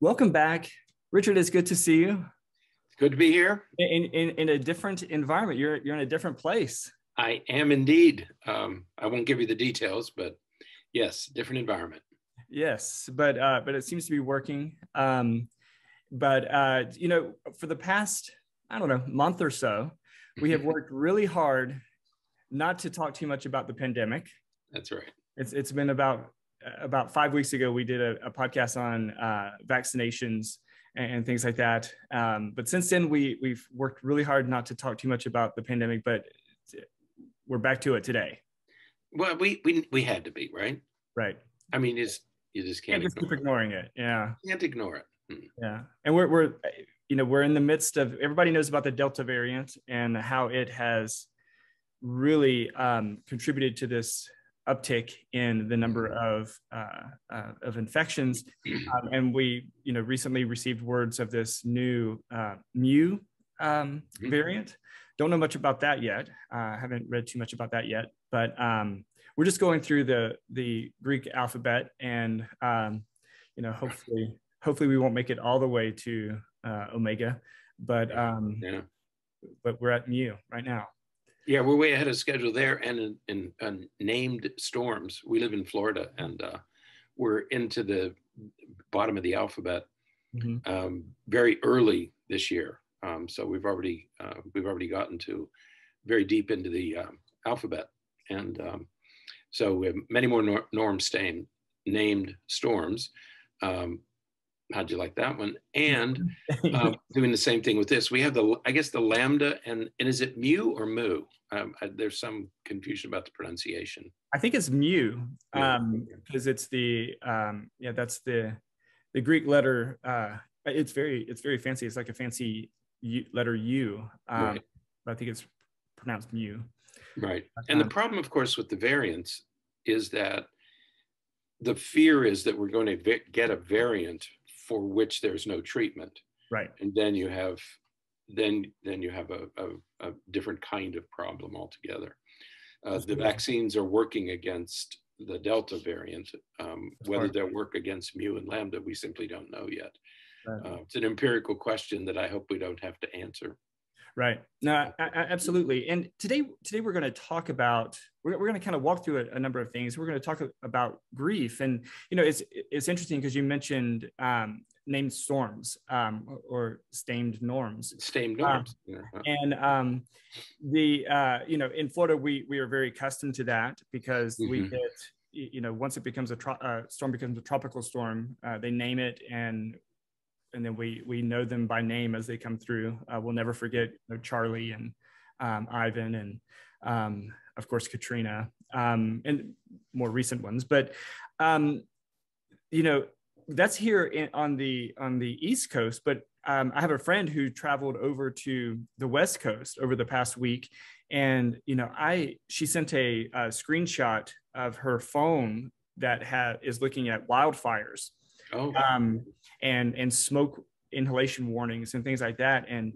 Welcome back, Richard. It's good to see you It's good to be here. in a different environment. You're in a different place. I am indeed. I won't give you the details, but yes, different environment. Yes, but it seems to be working. For the past, I don't know, month or so, we have worked really hard not to talk too much about the pandemic. That's right. It's been about 5 weeks ago we did a podcast on vaccinations and things like that. But since then we've worked really hard not to talk too much about the pandemic, but we're back to it today. Well, we had to be, right? Right. I mean, you just can't just keep ignoring it. Yeah. Can't ignore it. Yeah. And we're in the midst of, everybody knows about the Delta variant and how it has really contributed to this uptick in the number of infections, and we recently received words of this new mu variant. Don't know much about that yet. Haven't read too much about that yet, but we're just going through the Greek alphabet, and hopefully we won't make it all the way to Omega, but we're at mu right now. Yeah, we're way ahead of schedule there, and in named storms. We live in Florida, and we're into the bottom of the alphabet very early this year. So we've already gotten to very deep into the alphabet, and so we have many more named storms. How'd you like that one? And doing the same thing with this. We have the lambda, and is it mu or mu? There's some confusion about the pronunciation. I think it's mu, because it's that's the Greek letter. It's very fancy. It's like a fancy letter U, right. But I think it's pronounced mu. Right. And the problem, of course, with the variants is that the fear is that we're going to get a variant for which there's no treatment. Right. And then you have a different kind of problem altogether. The vaccines are working against the Delta variant. Whether they'll work against mu and lambda, we simply don't know yet. Right. It's an empirical question that I hope we don't have to answer. Right. No, absolutely. And today we're going to talk about, we're going to kind of walk through a number of things. We're going to talk about grief. And, it's interesting because you mentioned named storms or stamed norms. Stamed norms. And in Florida, we are very accustomed to that because we get, once it becomes a storm becomes a tropical storm, they name it, and then we know them by name as they come through. We'll never forget Charlie and Ivan and of course Katrina and more recent ones. But that's here on the East Coast. But I have a friend who traveled over to the West Coast over the past week, and she sent a screenshot of her phone that is looking at wildfires. Oh. And smoke inhalation warnings and things like that. And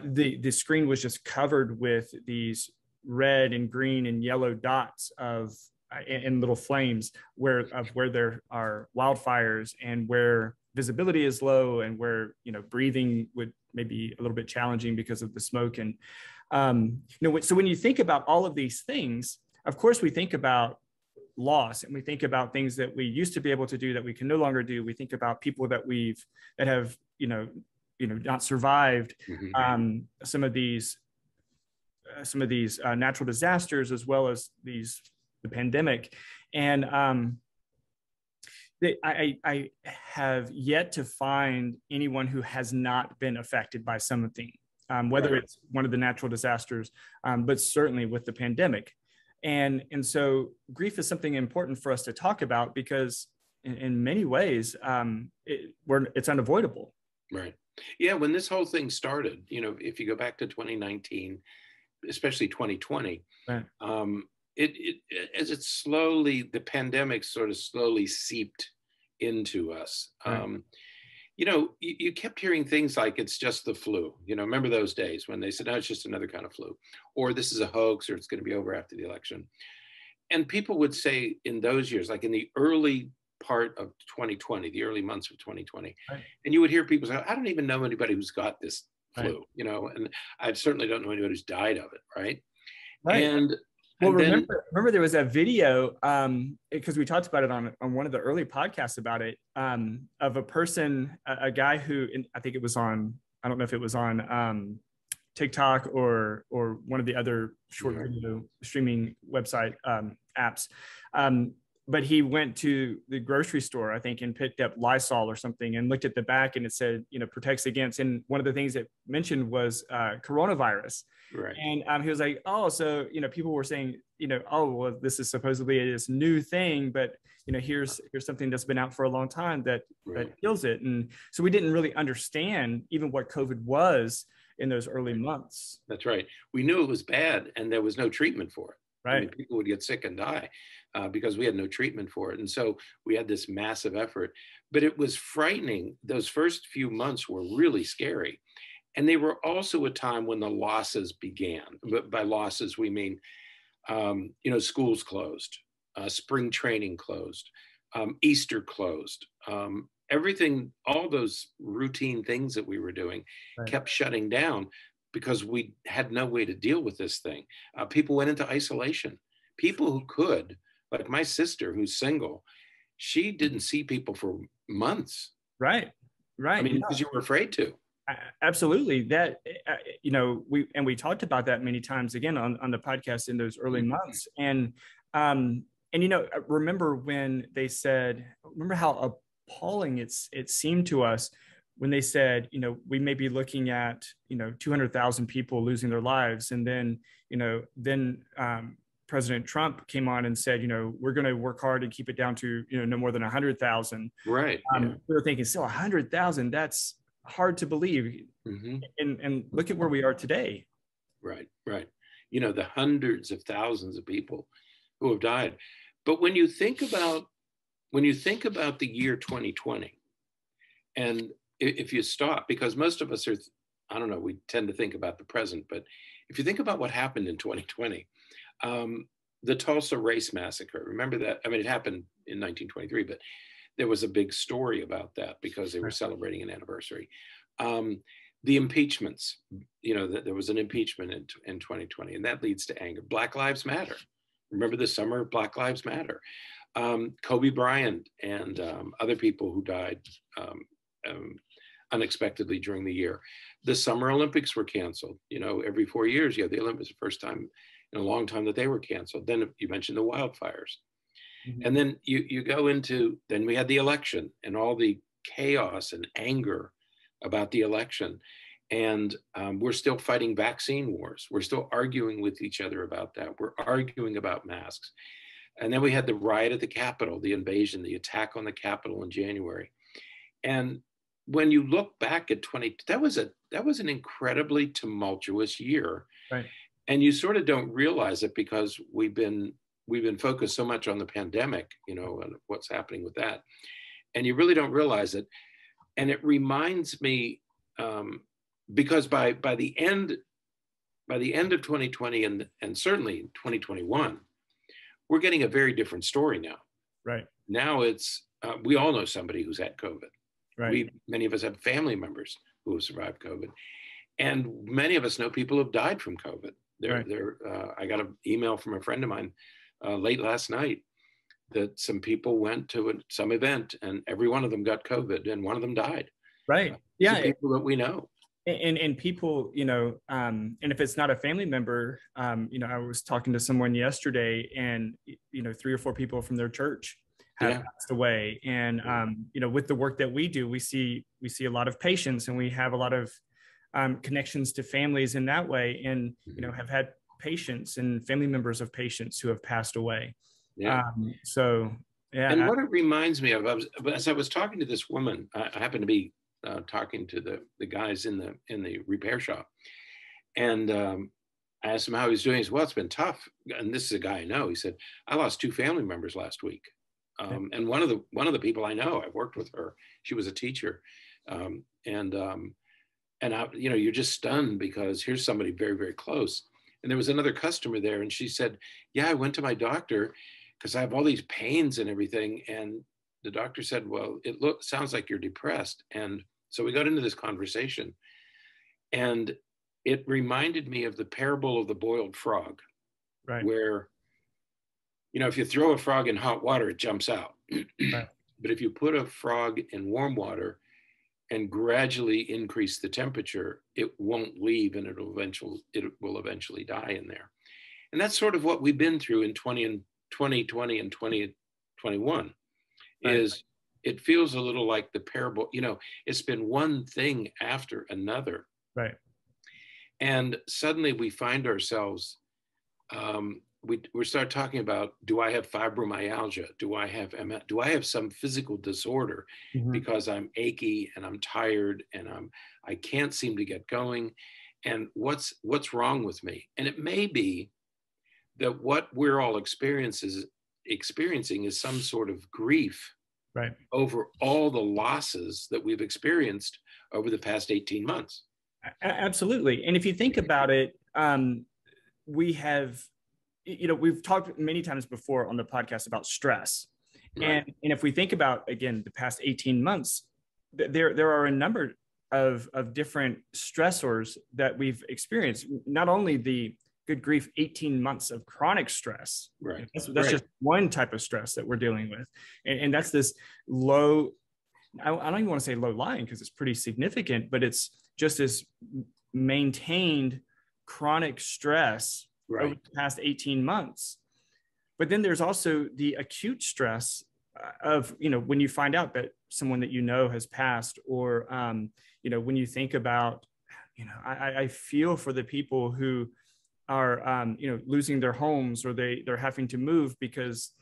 the screen was just covered with these red and green and yellow dots and little flames where there are wildfires and where visibility is low and where breathing would maybe a little bit challenging because of the smoke. And so when you think about all of these things, of course we think about loss, and we think about things that we used to be able to do that we can no longer do. We think about people that have not survived some of these natural disasters, as well as the pandemic. And I have yet to find anyone who has not been affected by something, whether it's one of the natural disasters, but certainly with the pandemic. And so grief is something important for us to talk about because in many ways, it's unavoidable. Right. Yeah. When this whole thing started, if you go back to 2019, especially 2020, right. The pandemic sort of slowly seeped into us. Right. You kept hearing things like it's just the flu. Remember those days when they said, no, it's just another kind of flu, or this is a hoax, or it's going to be over after the election. And people would say in those years, like in the early part of 2020, the early months of 2020. Right. And you would hear people say, I don't even know anybody who's got this flu, Right. you know, and I certainly don't know anybody who's died of it. Right. Right. And well, then, remember there was that video, because we talked about it on one of the early podcasts about it, of a person, a guy who, I think it was on, I don't know if it was on TikTok or one of the other short video streaming website apps. But he went to the grocery store, I think, and picked up Lysol or something and looked at the back and it said, you know, protects against. And one of the things that mentioned was coronavirus. Right. And he was like, oh, so, you know, people were saying, you know, oh, well, this is supposedly this new thing, but, you know, here's something that's been out for a long time that kills it. And so we didn't really understand even what COVID was in those early months. That's right. We knew it was bad and there was no treatment for it. Right. I mean, people would get sick and die because we had no treatment for it. And so we had this massive effort, but it was frightening. Those first few months were really scary. And they were also a time when the losses began. But by losses, we mean, you know, schools closed, spring training closed, Easter closed. Everything, all those routine things that we were doing kept shutting down because we had no way to deal with this thing. People went into isolation. People who could, like my sister who's single, she didn't see people for months. Right. I mean, because you were afraid to. Absolutely. That, you know, we talked about that many times again on the podcast in those early months. And, you know, remember when they said, remember how appalling it seemed to us when they said, you know, we may be looking at, you know, 200,000 people losing their lives. And then, you know, President Trump came on and said, you know, we're going to work hard to keep it down to, you know, no more than 100,000. Right. We were thinking, still 100,000, that's hard to believe. And look at where we are today. Right. You know, the hundreds of thousands of people who have died. But when you think about the year 2020, and if you stop, because most of us are, I don't know, we tend to think about the present, but if you think about what happened in 2020, the Tulsa race massacre, remember that? I mean, it happened in 1923, but there was a big story about that because they were celebrating an anniversary. The impeachments, you know, there was an impeachment in 2020, and that leads to anger. Black Lives Matter. Remember the summer of Black Lives Matter. Kobe Bryant and other people who died unexpectedly during the year. The Summer Olympics were canceled. You know, every 4 years, you have the Olympics, the first time in a long time that they were canceled. Then you mentioned the wildfires. And then you go into, then we had the election and all the chaos and anger about the election. And we're still fighting vaccine wars. We're still arguing with each other about that. We're arguing about masks. And then we had the riot at the Capitol, the invasion, the attack on the Capitol in January. And when you look back at that was an incredibly tumultuous year. Right. And you sort of don't realize it because we've been focused so much on the pandemic, you know, and what's happening with that. And you really don't realize it. And it reminds me, because by the end of 2020 and certainly 2021, we're getting a very different story now. Right. Now it's, we all know somebody who's had COVID. Right. Many of us have family members who have survived COVID. And many of us know people who have died from COVID. I got an email from a friend of mine late last night that some people went to some event and every one of them got COVID and one of them died. Right. Yeah. People that we know. And people, you know, and if it's not a family member, you know, I was talking to someone yesterday and, you know, 3 or 4 people from their church have passed away. And, you know, with the work that we do, we see a lot of patients and we have a lot of connections to families in that way. And, you know, have had patients and family members of patients who have passed away. Yeah. So, yeah. And what it reminds me of, as I was talking to this woman, I happened to be talking to the guys in the repair shop, and I asked him how he's doing. He said, "Well, it's been tough." And this is a guy I know. He said, "I lost 2 family members last week," and one of the people I know, I've worked with her. She was a teacher, and I, you know, you're just stunned because here's somebody very, very close. And there was another customer there, and she said, "Yeah, I went to my doctor because I have all these pains and everything, and the doctor said, well, sounds like you're depressed. And so we got into this conversation, and it reminded me of the parable of the boiled frog, right. where, you know, if you throw a frog in hot water, it jumps out. Right. But if you put a frog in warm water and gradually increase the temperature, it won't leave, and it will eventually die in there. And that's sort of what we've been through in 2020 and 2021. Right. Is it feels a little like the parable, you know, it's been one thing after another. Right. And suddenly we find ourselves, we start talking about, do I have fibromyalgia? Do I have some physical disorder? Mm-hmm. Because I'm achy and I'm tired and I can't seem to get going. And what's wrong with me? And it may be that what we're all experiencing is some sort of grief, right, over all the losses that we've experienced over the past 18 months. Absolutely. And if you think about it, we have, you know, we've talked many times before on the podcast about stress. Right. And if we think about, again, the past 18 months, there are a number of different stressors that we've experienced. Not only the good grief 18 months of chronic stress. Right. That's right. Just one type of stress that we're dealing with. And that's this low, I don't even want to say low lying because it's pretty significant, but it's just this maintained chronic stress, right, over the past 18 months. But then there's also the acute stress of, you know, when you find out that someone that you know has passed, or, you know, when you think about, you know, I feel for the people who are, you know, losing their homes, or they're having to move because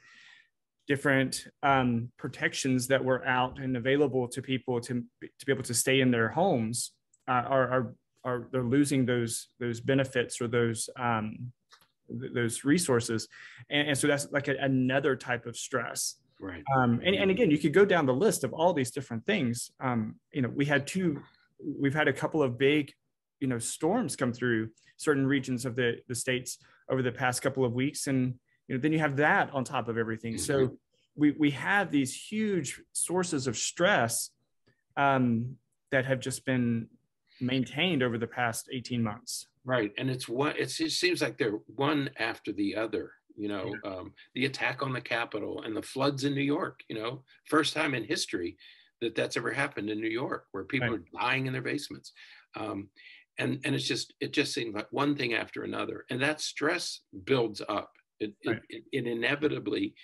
different protections that were out and available to people to be able to stay in their homes are they're losing those benefits or those resources, and so that's like another type of stress. Right. And again, you could go down the list of all these different things. You know, we've had a couple of big, you know, storms come through certain regions of the states over the past couple of weeks. And, you know, then you have that on top of everything. Mm-hmm. So we have these huge sources of stress that have just been maintained over the past 18 months. Right. And it just seems like they're one after the other, you know, the attack on the Capitol and the floods in New York, you know, first time in history that's ever happened in New York, where people are dying in their basements. And it just seems like one thing after another, and that stress builds up. It inevitably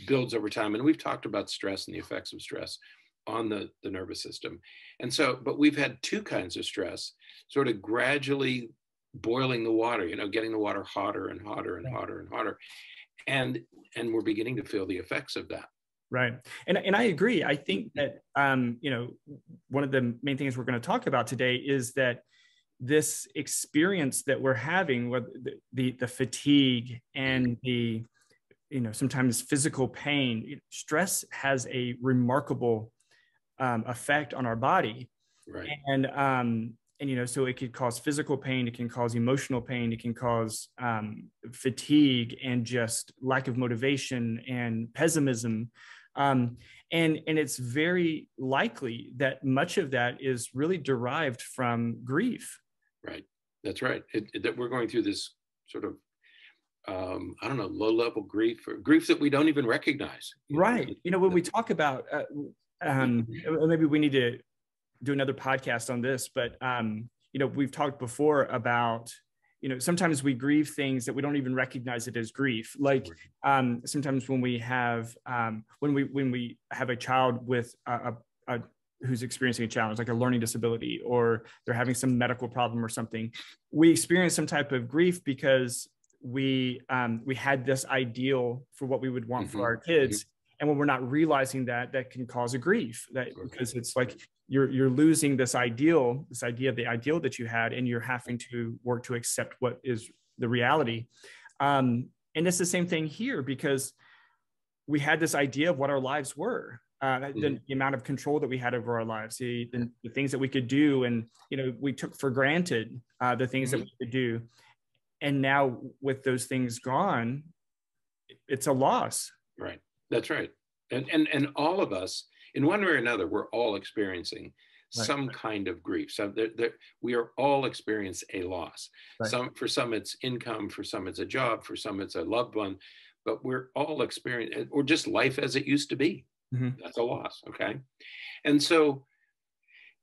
builds over time. And we've talked about stress and the effects of stress on the nervous system. And so, but we've had two kinds of stress, sort of gradually boiling the water, you know, getting the water hotter and hotter and hotter and hotter. And we're beginning to feel the effects of that. Right. And I agree. I think that, you know, one of the main things we're going to talk about today is that this experience that we're having with the fatigue and the, you know, sometimes physical pain, stress has a remarkable effect on our body. Right. And, you know, so it could cause physical pain, it can cause emotional pain, it can cause fatigue and just lack of motivation and pessimism. And it's very likely that much of that is really derived from grief. Right. That's right. That we're going through this sort of, I don't know, low-level grief, or grief that we don't even recognize. Right. You know, when we talk about, maybe we need to do another podcast on this, but, you know, we've talked before about, you know, sometimes we grieve things that we don't even recognize it as grief. Like sometimes when we have, when we have a child with who's experiencing a challenge, like a learning disability, or they're having some medical problem or something, we experience some type of grief because we had this ideal for what we would want for our kids. And when we're not realizing that can cause a grief, because it's like you're losing this idea of the ideal that you had, and you're having to work to accept what is the reality. And it's the same thing here, because we had this idea of what our lives were. The amount of control that we had over our lives, the things that we could do, and, you know, we took for granted the things that we could do. And now with those things gone, it's a loss. Right. That's right. And all of us, in one way or another, we're all experiencing Right. some kind of grief. So we are all experiencing a loss. Right. For some it's income, for some it's a job, for some it's a loved one, but we're all experiencing, or just life as it used to be. Mm-hmm. That's a loss, okay? And so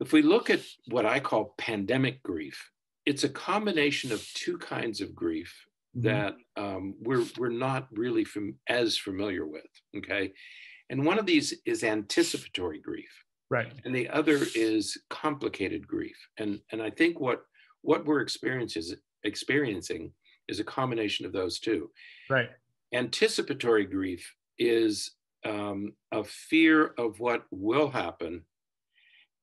if we look at what I call pandemic grief, it's a combination of two kinds of grief that we're not really as familiar with, okay? And one of these is anticipatory grief. Right. And the other is complicated grief. And I think what we're experiencing is a combination of those two. Right. Anticipatory grief is a fear of what will happen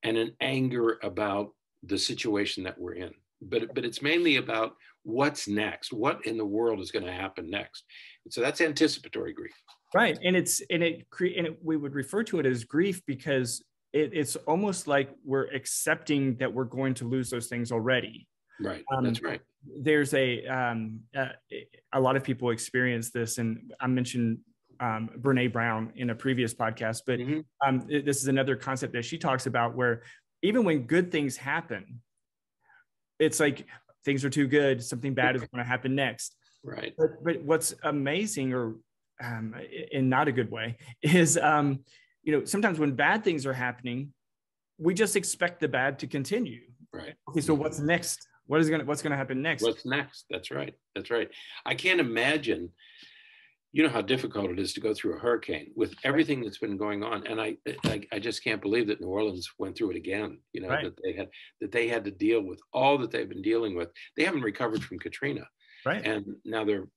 and an anger about the situation that we're in. But it's mainly about what's next, what in the world is going to happen next. And so that's anticipatory grief. Right. And we would refer to it as grief because it's almost like we're accepting that we're going to lose those things already. Right. That's right. There's a lot of people experience this, and I mentioned Brene Brown in a previous podcast, but this is another concept that she talks about, where even when good things happen, it's like things are too good, something bad is going to happen next. Right. But what's amazing, or in not a good way, is sometimes when bad things are happening, we just expect the bad to continue. Right. Okay, so what's next? What's going to happen next? What's next? That's right. That's right. I can't imagine, how difficult it is to go through a hurricane with everything that's been going on. And I just can't believe that New Orleans went through it again, right. that they had to deal with all that they've been dealing with. They haven't recovered from Katrina. Right. And now they're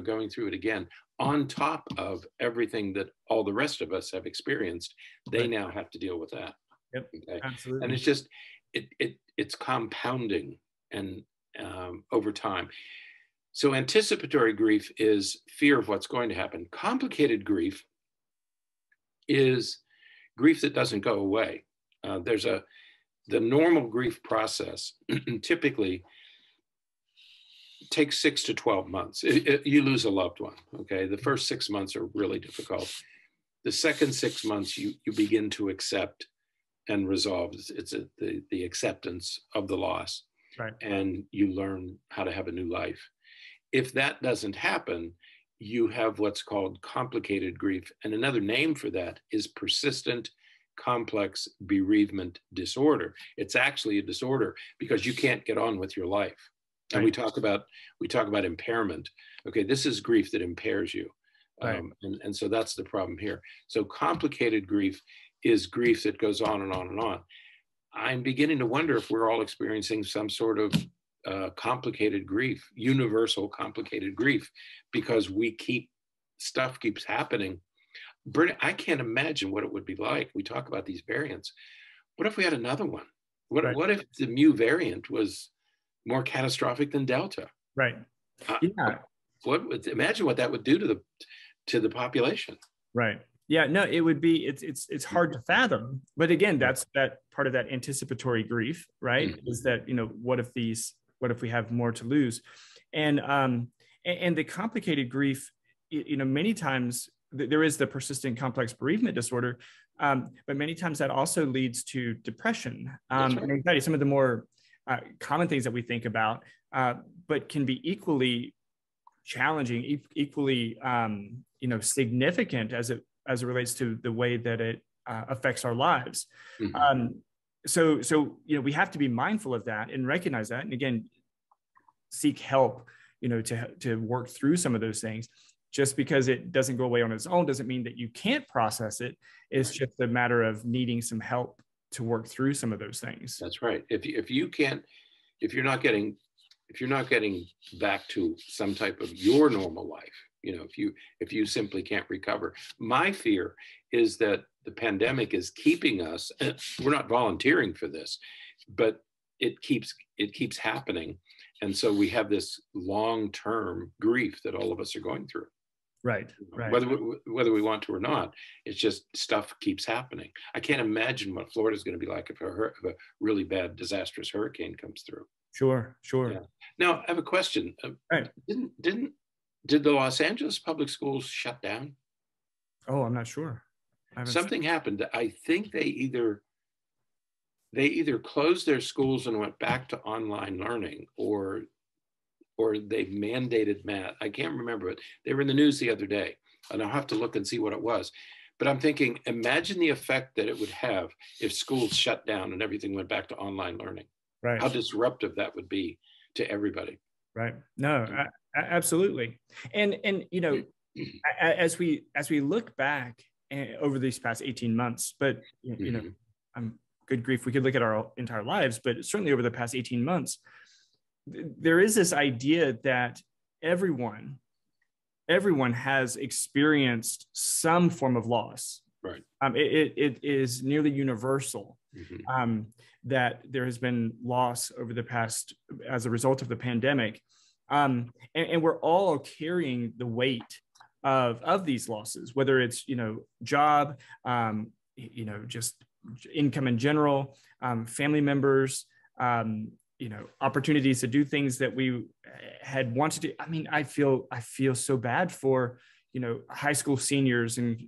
going through it again, on top of everything that all the rest of us have experienced. They right. now have to deal with that. Yep. Okay? Absolutely. And it's just, it's compounding and over time. So anticipatory grief is fear of what's going to happen. Complicated grief is grief that doesn't go away. The normal grief process typically takes 6 to 12 months. You lose a loved one, okay? The first 6 months are really difficult. The second 6 months, you begin to accept and resolve. It's the acceptance of the loss. Right. And you learn how to have a new life. If that doesn't happen, you have what's called complicated grief. And another name for that is persistent complex bereavement disorder. It's actually a disorder because you can't get on with your life. And we talk about impairment. Okay, this is grief that impairs you. Right. And so that's the problem here. So complicated grief is grief that goes on and on and on. I'm beginning to wonder if we're all experiencing some sort of complicated grief, universal complicated grief, because stuff keeps happening. Berney, I can't imagine what it would be like. We talk about these variants. What if we had another one? What if the mu variant was more catastrophic than Delta? Right. Yeah. Imagine what that would do to the population. Right. Yeah, no, it would be, it's hard to fathom. But again, that's that part of that anticipatory grief, right? Mm-hmm. Is that, what if we have more to lose? And the complicated grief, many times there is the persistent complex bereavement disorder, but many times that also leads to depression and anxiety, some of the more common things that we think about, but can be equally challenging, equally, significant as it relates to the way that it affects our lives. Mm-hmm. So we have to be mindful of that and recognize that, and again, seek help, to work through some of those things. Just because it doesn't go away on its own doesn't mean that you can't process it. It's just a matter of needing some help to work through some of those things. That's right. If you're not getting back to some type of your normal life, if you simply can't recover. My fear is that the pandemic is keeping us, and we're not volunteering for this, but it keeps happening. And so we have this long-term grief that all of us are going through. Right. Whether we want to or not, it's just stuff keeps happening. I can't imagine what Florida is going to be like if a really bad, disastrous hurricane comes through. Sure. Yeah. Now, I have a question. Did the Los Angeles public schools shut down? Oh, I'm not sure. Something happened. I think they either closed their schools and went back to online learning, or they mandated math. I can't remember it. They were in the news the other day, and I'll have to look and see what it was. But I'm thinking, imagine the effect that it would have if schools shut down and everything went back to online learning. Right. How disruptive that would be to everybody. Right. No, absolutely. And you know, as we look back over these past 18 months, but you know, good grief, we could look at our entire lives, but certainly over the past 18 months, there is this idea that everyone has experienced some form of loss. Right. It is nearly universal that there has been loss over the past as a result of the pandemic. And we're all carrying the weight of these losses, whether it's, you know, job, you know, just income in general, family members, you know, opportunities to do things that we had wanted to. I mean, I feel so bad for, you know, high school seniors and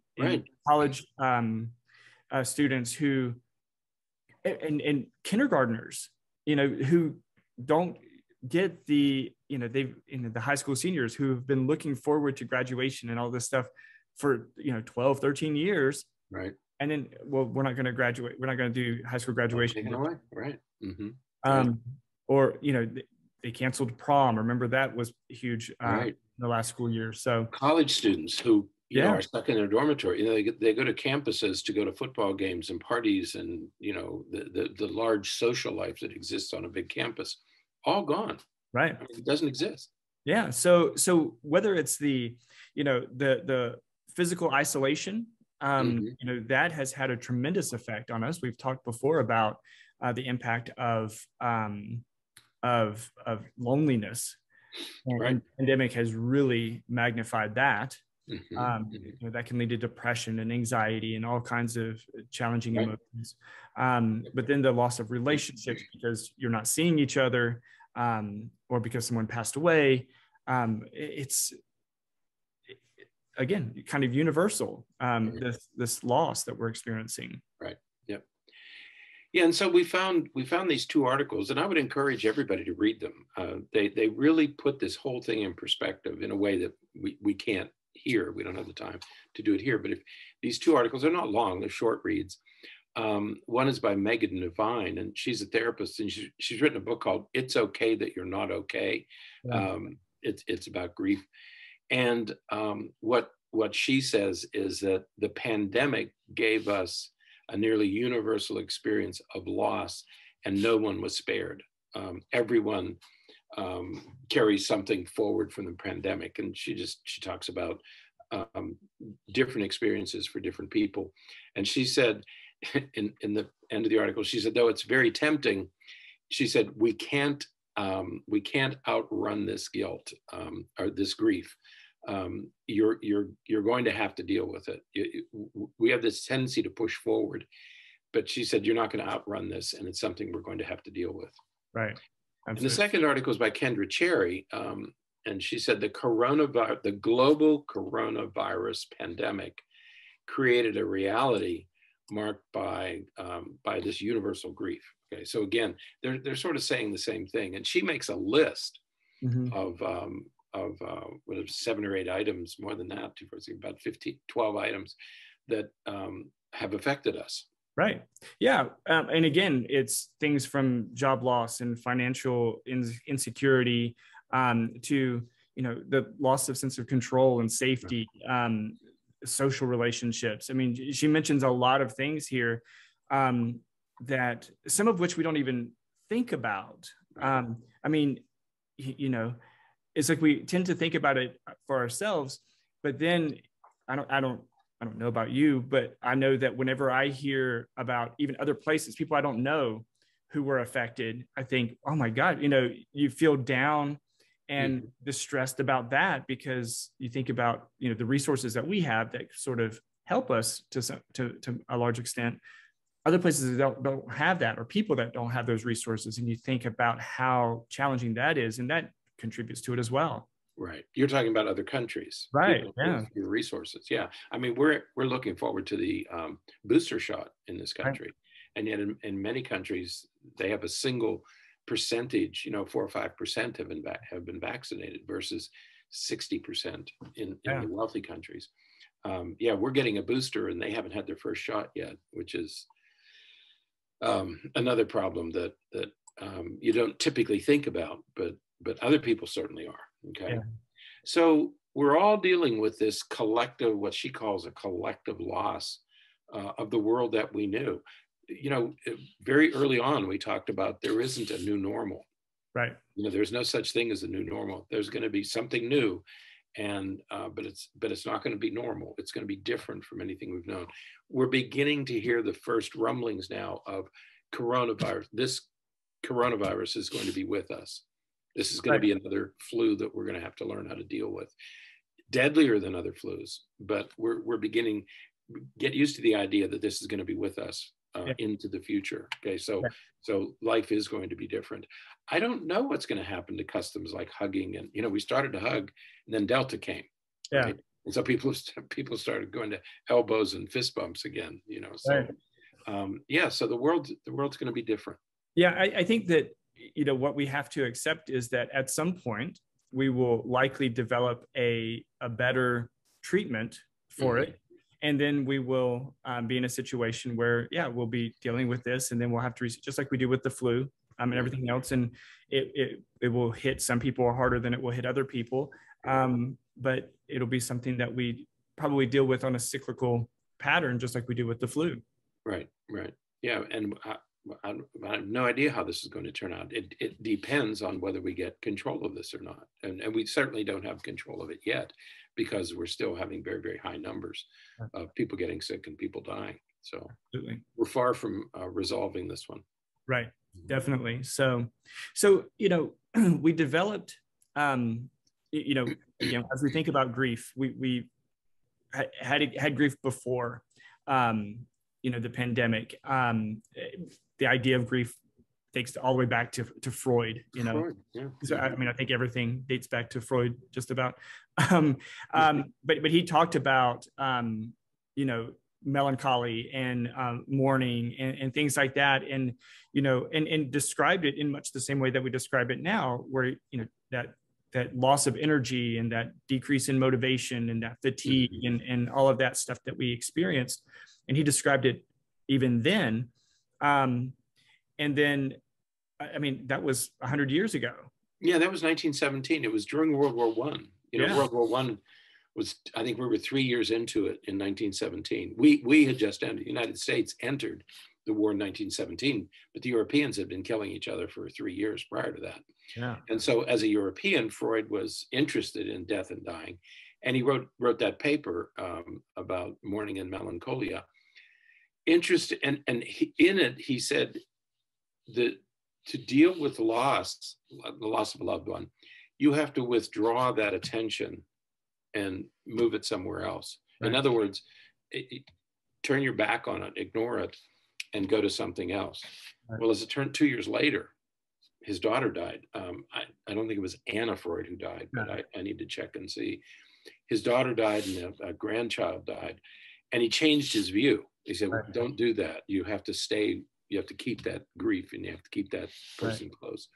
college students who, and kindergartners, you know, who don't get the, you know, the high school seniors who have been looking forward to graduation and all this stuff for, you know, 12, 13 years. Right. And then, well, we're not going to graduate. We're not going to do high school graduation. Right. Or, you know, they canceled prom. Remember, that was huge in the last school year. So college students who, you know, are stuck in their dormitory, you know, they go to campuses to go to football games and parties and, you know, the large social life that exists on a big campus, all gone. Right. I mean, it doesn't exist. Yeah. So whether it's the, you know, the physical isolation, you know, that has had a tremendous effect on us. We've talked before about the impact of loneliness, and the pandemic has really magnified that. You know, that can lead to depression and anxiety and all kinds of challenging emotions. But then the loss of relationships because you're not seeing each other, or because someone passed away. It's again kind of universal, this loss that we're experiencing. Right. Yep. Yeah, and so we found these two articles, and I would encourage everybody to read them. They really put this whole thing in perspective in a way that we can't here. We don't have the time to do it here. But if these two articles are not long, they're short reads. One is by Megan Devine, and she's a therapist, and she's written a book called "It's Okay That You're Not Okay." It's about grief, and what she says is that the pandemic gave us a nearly universal experience of loss, and no one was spared. Everyone carries something forward from the pandemic, and she talks about different experiences for different people. And she said, in the end of the article, she said, though it's very tempting, she said, we can't outrun this guilt or this grief. You're going to have to deal with it. We have this tendency to push forward, but she said, you're not going to outrun this, and it's something we're going to have to deal with. Right. And the second article is by Kendra Cherry, and she said the global coronavirus pandemic created a reality marked by this universal grief. Okay, so again, they're sort of saying the same thing, and she makes a list of 7 or 8 items, more than that, about 12 items that have affected us. Right. Yeah. And again, it's things from job loss and financial insecurity to, you know, the loss of sense of control and safety, social relationships. I mean, she mentions a lot of things here that some of which we don't even think about. I mean, you know, it's like we tend to think about it for ourselves, but then I don't know about you, but I know that whenever I hear about even other places, people I don't know who were affected, I think, oh my God, you know, you feel down and distressed about that because you think about, you know, the resources that we have that sort of help us to a large extent. Other places that don't have that, or people that don't have those resources, and you think about how challenging that is, and that contributes to it as well. Right. You're talking about other countries, Right. Yeah. your resources. Yeah. I mean, we're looking forward to the booster shot in this Right. country, and yet in many countries they have a single percentage. 4 or 5% have been vaccinated versus 60% in the wealthy countries. Yeah, we're getting a booster, and they haven't had their first shot yet, which is another problem that you don't typically think about, but other people certainly are. Okay. Yeah. So we're all dealing with this collective, what she calls a collective loss of the world that we knew. Very early on, we talked about there isn't a new normal. Right. There's no such thing as a new normal. There's going to be something new, and but it's not going to be normal. It's going to be different from anything we've known. We're beginning to hear the first rumblings now of coronavirus. This coronavirus is going to be with us. This is going to be another flu that we're going to have to learn how to deal with. Deadlier than other flus, but we're beginning get used to the idea that this is going to be with us into the future. Okay, so life is going to be different. I don't know what's going to happen to customs like hugging, and we started to hug, and then Delta came. Yeah, right? And so people started going to elbows and fist bumps again. So so the world's going to be different. Yeah, I think that what we have to accept is that at some point we will likely develop a better treatment for it. And then we will be in a situation where, we'll be dealing with this, and then we'll have to, just like we do with the flu and everything else. And it will hit some people harder than it will hit other people. But it'll be something that we probably deal with on a cyclical pattern, just like we do with the flu. Right. Yeah. And I have no idea how this is going to turn out. It depends on whether we get control of this or not. And we certainly don't have control of it yet, because we're still having very, very high numbers of people getting sick and people dying. So absolutely, we're far from resolving this one. Right. Definitely. So, we developed, again, as we think about grief, we had grief before, the pandemic. The idea of grief takes all the way back to Freud, Freud, yeah. So, I think everything dates back to Freud just about. But he talked about, melancholy and mourning and things like that. And, and described it in much the same way that we describe it now, where, that loss of energy and that decrease in motivation and that fatigue and all of that stuff that we experienced. And he described it even then. And then, that was 100 years ago. Yeah, that was 1917. It was during World War I. World War I was, I think we were 3 years into it in 1917. We had just entered, the United States entered the war in 1917, but the Europeans had been killing each other for 3 years prior to that. Yeah. And so as a European, Freud was interested in death and dying. And he wrote that paper about mourning and melancholia. Interested, and in it, he said that to deal with the loss of a loved one, you have to withdraw that attention and move it somewhere else. Right. In other words, turn your back on it, ignore it, and go to something else. Right. Well, as it turned 2 years later, his daughter died. I don't think it was Anna Freud who died, but I need to check and see. His daughter died and a grandchild died, and he changed his view. He said, well, don't do that. You have to stay, you have to keep that grief, and you have to keep that person close.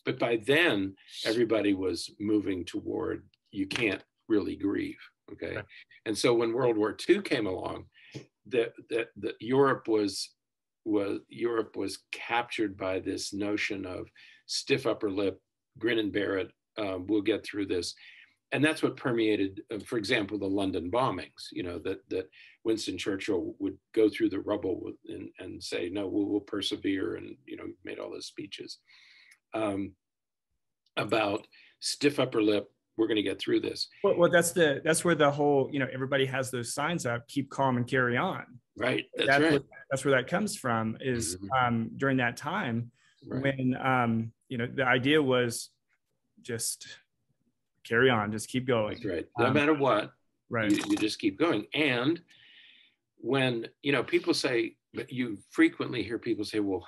But by then, everybody was moving toward, you can't really grieve, okay? Right. And so when World War II came along, the Europe was captured by this notion of stiff upper lip, grin and bear it, we'll get through this. And that's what permeated, for example, the London bombings, that Winston Churchill would go through the rubble and say, no, we'll persevere, and, made all those speeches about stiff upper lip, we're going to get through this. Well, that's where the whole, everybody has those signs up, keep calm and carry on. Right. That's right. That's where that comes from, is during that time when, the idea was just carry on, just keep going. That's right. No matter what, right. You just keep going. And when, people say, but you frequently hear people say, well,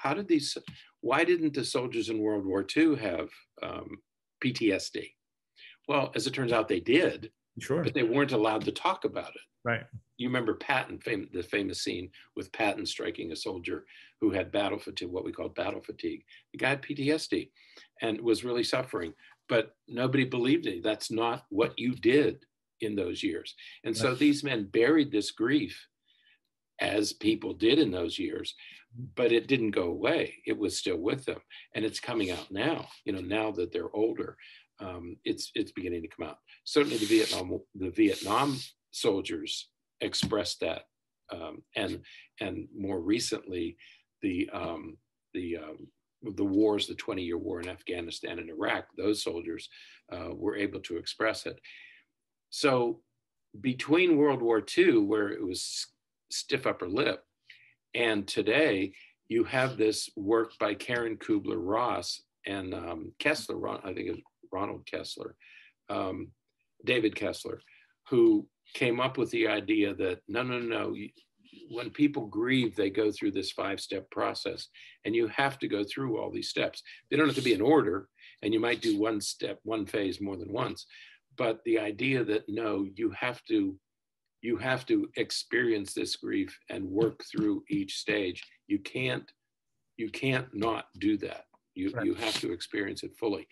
why didn't the soldiers in World War II have PTSD? Well, as it turns out, they did, Sure. but they weren't allowed to talk about it. Right. You remember Patton, the famous scene with Patton striking a soldier who had battle fatigue, what we call battle fatigue. The guy had PTSD and was really suffering, but nobody believed it. That's not what you did in those years. And so these men buried this grief, as people did in those years, but it didn't go away. It was still with them, and it's coming out now. Now that they're older, it's beginning to come out. Certainly, the Vietnam soldiers expressed that, and more recently, the wars, the 20-year war in Afghanistan and Iraq, those soldiers were able to express it. So between World War II, where it was stiff upper lip, and today, you have this work by Karen Kubler-Ross and Kessler, I think it was Ronald Kessler, David Kessler, who came up with the idea that no, when people grieve, they go through this 5-step process, and you have to go through all these steps. They don't have to be in order, and you might do one phase more than once, but the idea that no, you have to experience this grief and work through each stage. You can't not do that. You have to experience it fully.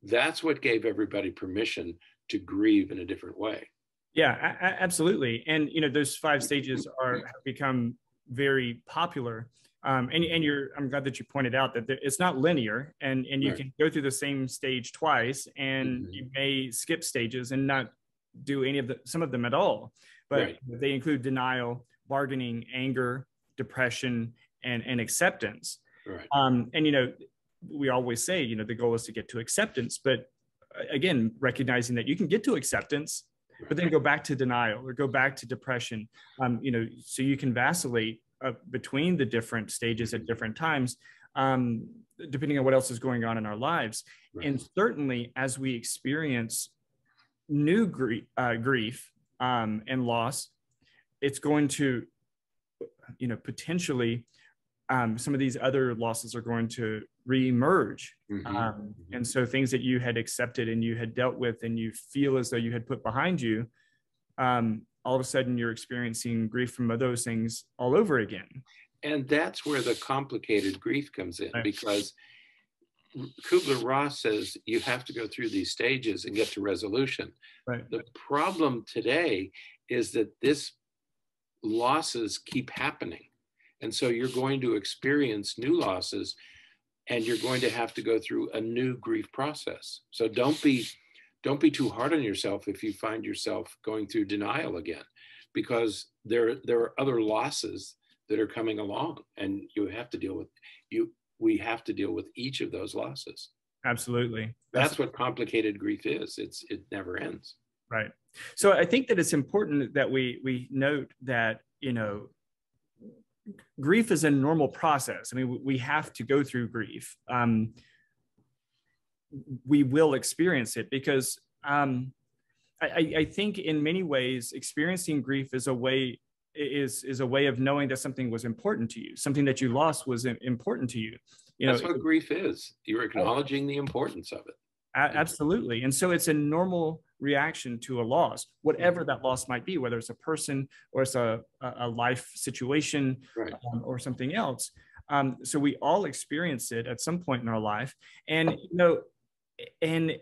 That's what gave everybody permission to grieve in a different way. Yeah, absolutely. And those 5 stages have become very popular. I'm glad that you pointed out that it's not linear, and you can go through the same stage twice, and you may skip stages and not do some of them at all. But they include denial, bargaining, anger, depression, and acceptance. Right. And we always say, the goal is to get to acceptance, but again, recognizing that you can get to acceptance, but then go back to denial or go back to depression. So you can vacillate between the different stages at different times, depending on what else is going on in our lives. Right. And certainly, as we experience new grief and loss, it's going to, potentially, some of these other losses are going to reemerge. And so things that you had accepted and you had dealt with and you feel as though you had put behind you, all of a sudden you're experiencing grief from those things all over again. And that's where the complicated grief comes in, because Kubler-Ross says you have to go through these stages and get to resolution. Right. The problem today is that this losses keep happening. And so you're going to experience new losses, and you're going to have to go through a new grief process. So don't be too hard on yourself if you find yourself going through denial again, because there are other losses that are coming along, and we have to deal with each of those losses. Absolutely. That's what complicated grief is. It never ends. Right. So I think that it's important that we note that, grief is a normal process. I mean, we have to go through grief. We will experience it because I think in many ways, experiencing grief is a way of knowing that something was important to you, something that you lost was important to you. That's what grief is. You're acknowledging the importance of it. Absolutely. And so it's a normal reaction to a loss, whatever that loss might be, whether it's a person or it's a life situation, or something else. So we all experience it at some point in our life. And, and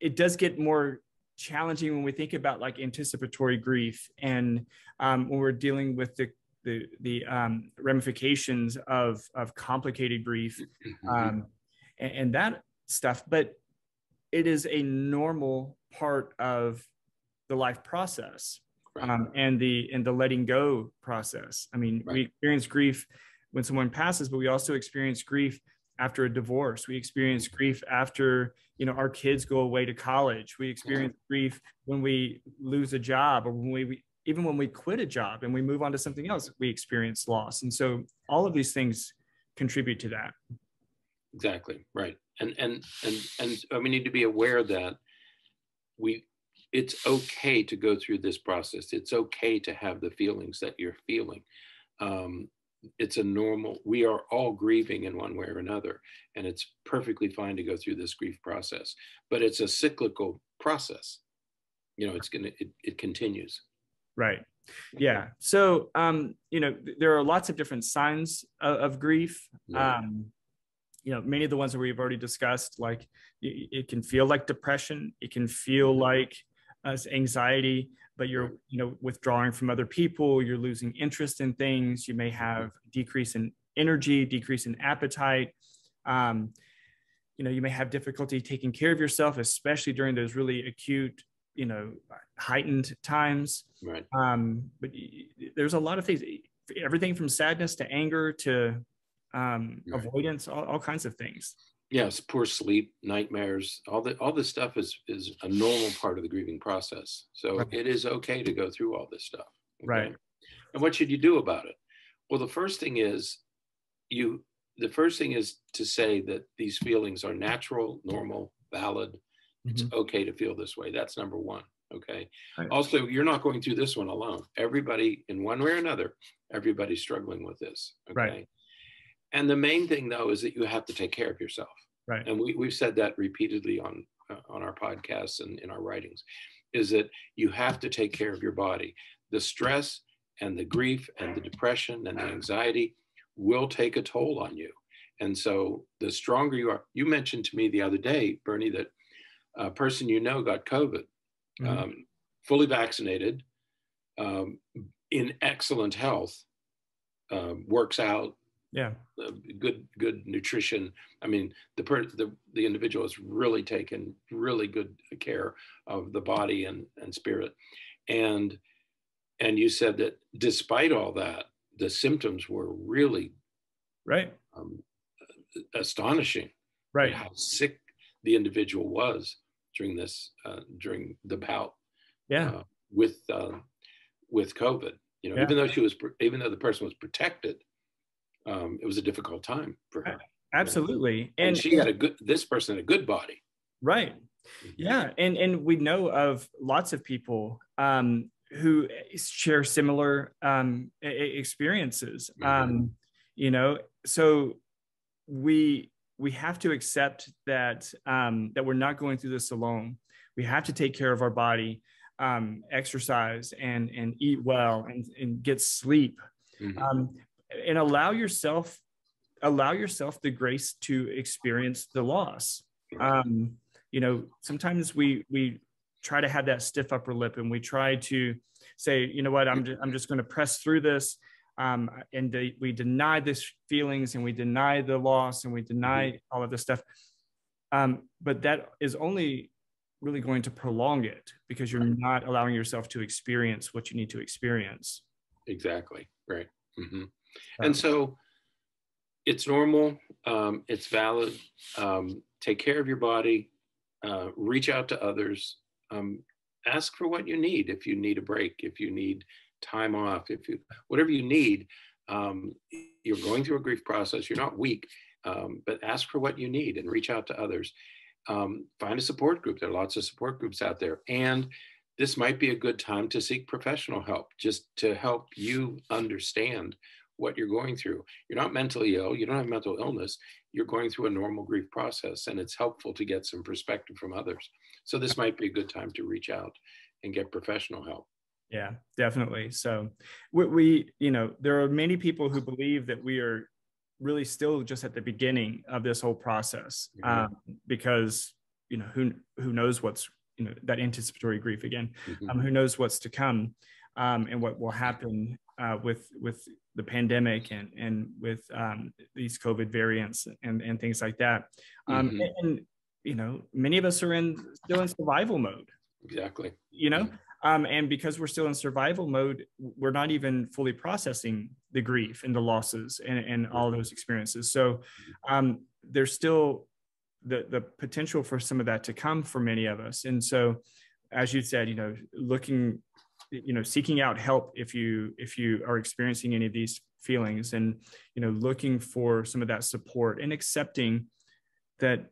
it does get more challenging when we think about like anticipatory grief, and when we're dealing with the ramifications of complicated grief, and that stuff. But it is a normal part of the life process, and the letting go process. I mean, we experience grief when someone passes, but we also experience grief after a divorce. We experience grief after, our kids go away to college. We experience grief when we lose a job, or even when we quit a job and we move on to something else, we experience loss. And so all of these things contribute to that. Exactly. Right. And we need to be aware that it's okay to go through this process. It's okay to have the feelings that you're feeling. it's a normal, we are all grieving in one way or another, and it's perfectly fine to go through this grief process, but it's a cyclical process. You know, it continues. Right. Yeah. So, there are lots of different signs of grief. Right. Many of the ones that we've already discussed, like it can feel like depression. It can feel like anxiety, but you're, withdrawing from other people. You're losing interest in things. You may have decrease in energy, decrease in appetite. You may have difficulty taking care of yourself, especially during those really acute, heightened times. Right. But there's a lot of things, everything from sadness to anger to avoidance, all kinds of things. Yes, poor sleep, nightmares, all this stuff is a normal part of the grieving process. So it is okay to go through all this stuff. Okay? Right. And what should you do about it? Well, the first thing is to say that these feelings are natural, normal, valid. It's okay to feel this way. That's number one. Okay. Right. Also, you're not going through this one alone. Everybody, in one way or another, everybody's struggling with this. Okay. Right. And the main thing, though, is that you have to take care of yourself. Right. And we've said that repeatedly on our podcasts and in our writings, is that you have to take care of your body. The stress and the grief and the depression and the anxiety will take a toll on you. And so the stronger you are, you mentioned to me the other day, Berney, that a person got COVID, fully vaccinated, in excellent health, works out, good nutrition. I mean, the individual has really taken really good care of the body and spirit. And you said that despite all that, the symptoms were really astonishing. Right. How sick the individual was during during the bout. With COVID. Even though the person was protected, it was a difficult time for her. Absolutely. And she had this person had a good body. Right. Yeah. And we know of lots of people who share similar experiences. So we have to accept that we're not going through this alone. We have to take care of our body, exercise and eat well and get sleep, and allow yourself the grace to experience the loss. Sometimes we try to have that stiff upper lip and we try to say, you know what, I'm just going to press through this. And we deny this feelings and we deny the loss and we deny all of this stuff. But that is only really going to prolong it because you're not allowing yourself to experience what you need to experience. Exactly. Right. And so it's normal. It's valid. Take care of your body. Reach out to others. Ask for what you need. If you need a break, if you need time off, whatever you need, you're going through a grief process. You're not weak, but ask for what you need and reach out to others. Find a support group. There are lots of support groups out there. And this might be a good time to seek professional help, just to help you understand what you're going through. You're not mentally ill. You don't have mental illness. You're going through a normal grief process, and it's helpful to get some perspective from others. So this might be a good time to reach out and get professional help. Yeah, definitely. So we there are many people who believe that we are really still just at the beginning of this whole process, because who knows what's that anticipatory grief again, who knows what's to come, and what will happen with the pandemic and with these COVID variants and things like that. And many of us are still in survival mode. Exactly. And because we're still in survival mode, we're not even fully processing the grief and the losses and all those experiences. So there's still the potential for some of that to come for many of us. And so, as you said, seeking out help if you are experiencing any of these feelings, and looking for some of that support and accepting that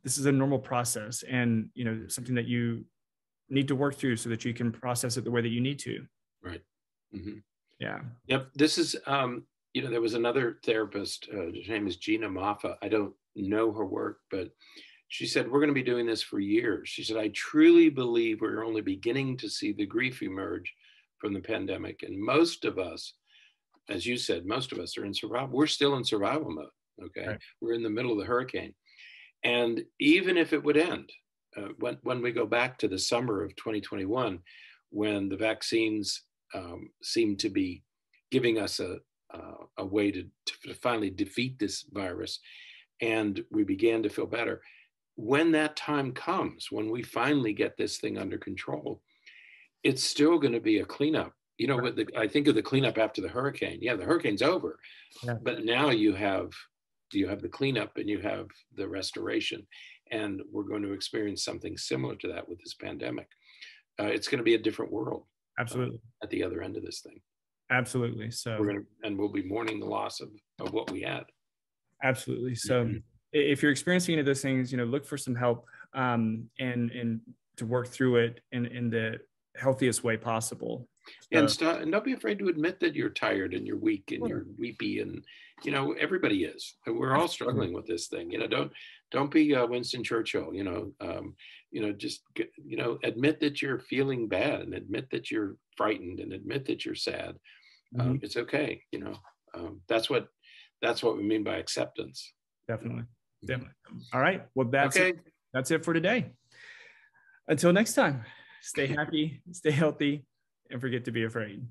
this is a normal process and something that you need to work through so that you can process it the way that you need to. Right. Yeah. Yep. This is you know, there was another therapist, her name is Gina Moffa. I don't know her work, but she said, we're going to be doing this for years. She said, I truly believe we're only beginning to see the grief emerge from the pandemic. And most of us, as you said, most of us are in survival. We're still in survival mode. Okay. Right. We're in the middle of the hurricane. And even if it would end, when we go back to the summer of 2021, when the vaccines seem to be giving us a way to finally defeat this virus, and we began to feel better, when that time comes, when we finally get this thing under control, it's still going to be a cleanup. You know, right. I think of the cleanup after the hurricane. Yeah, the hurricane's over, but now you have the cleanup and you have the restoration, and we're going to experience something similar to that with this pandemic. It's going to be a different world. Absolutely. At the other end of this thing. Absolutely. So we'll be mourning the loss of what we had. Absolutely. So if you're experiencing any of those things, you know, look for some help and to work through it in the healthiest way possible. So, and don't be afraid to admit that you're tired and you're weak and you're weepy, and you know, everybody is. We're all struggling with this thing. You know, don't be Winston Churchill. You know, just admit that you're feeling bad, and admit that you're frightened, and admit that you're sad. It's okay. You know, that's what we mean by acceptance. Definitely. All right. Well, that's it for today. Until next time, stay happy, stay healthy, and forget to be afraid.